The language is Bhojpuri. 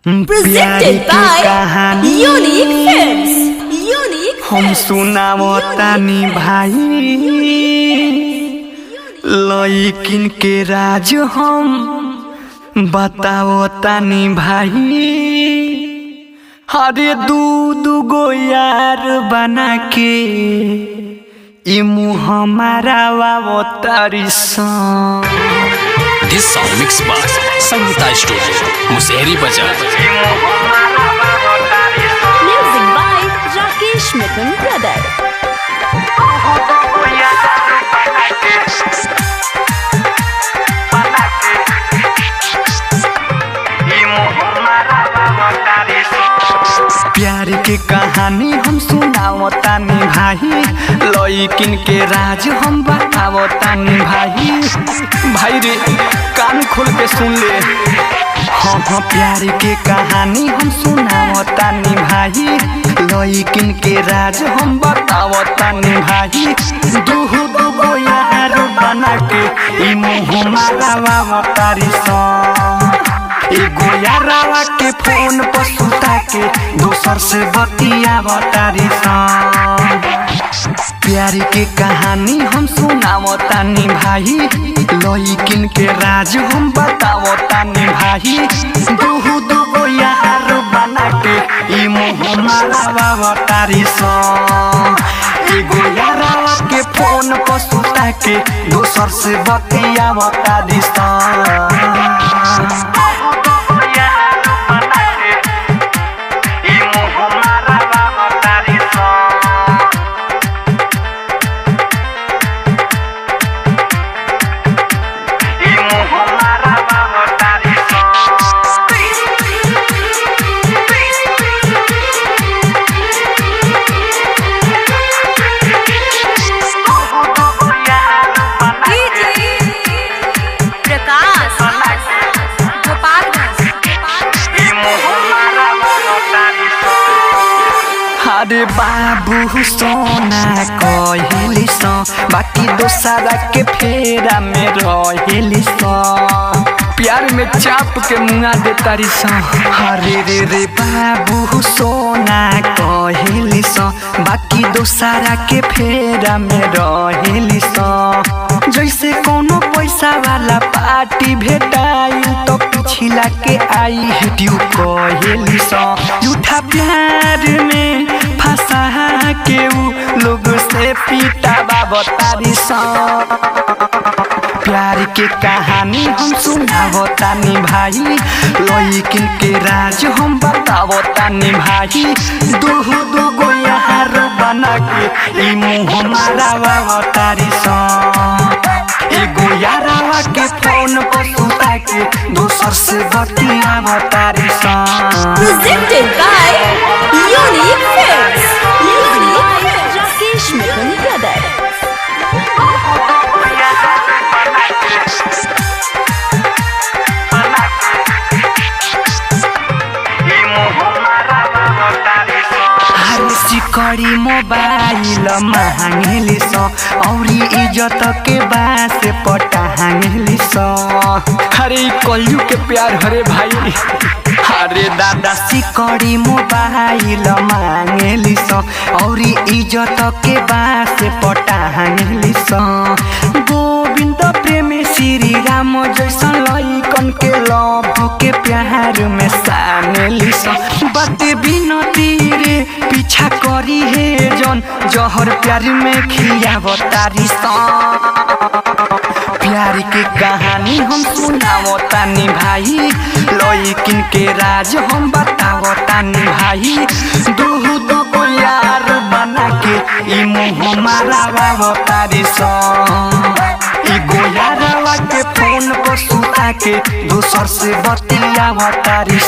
Presented by Unique Films. Unique हम सुनावतानी भाई लइकिन के राज हम बतावतानी भाई। हरे दूध गो यार बना के ई मुँह हमारा वावतारी This song mixed by Sangeeta Studio, Musehri Bazaar. Music by Rakesh Mithun Brother. प्यार के कहानी हम सुनावतानी भाई लइकिन के राज हम बतावतानी भाई। भाई रे कान खोल के सुन ले। हाँ प्यार के कहानी हम सुनावतानी भाई लइकिन के राज हम बतावतानी भाई। दूगो यार बना के ई मुँह मारावा तारी एगो यारावा के फोन पर सुता के दोसर से बतियावतारी प्यार के कहानी हम सुनावतानी भाई लइकिन के राज हम बतावतानी भाई। दूगो यार बना के ई मुँह मारावतारी एगो यारावा के फोन पर सुता के दोसर से बतियावतारी अरे बाबू सोना कहली बाकी दोसरा के फेरा में रहेली प्यार में चाप के मुँगा दे तारी हरे रे बाबू सोना कहली बाकी दोसरा के फेरा में रहेली जैसे कोनो पैसा वाला पार्टी भेटाई तो पिछला के आई हेटियो कहली झूठा प्यार में फंसा के उ लोग से पीटा बाबतारी प्यार के कहानी हम सुनावतानी भाई लइकिन के राज हम बतावतानी भाई। दूगो यार बना के ई मुँह मारावतारी एगो यारावा के फोन पर सुता के दोसर से बतियावतारी Presented by Unique Films. Music by Rakesh Mithun Brother. कड़ी मोबाइल महंगेली औरी इज्जत के बास पटांगेली हरे कलयु के प्यार हरे भाई। हरे दादा सिकड़ी मोबाइल मांगेली औरी इज्जत के बास पटांगेली गोविंद प्रेमी श्री राम जैसन लइकन के लभ के प्यार में सानेली बाते बिनती रे पीछा करी है जन जहर प्यार में खियावतारी प्यार के कहानी हम सुनावतानी भाई लइकिन के राज हम बतावतानी भाई। दूगो यार बना के ई मुँह मारावतारी एगो यारावा के फोन पर सुता के दोसर से बतियावतारी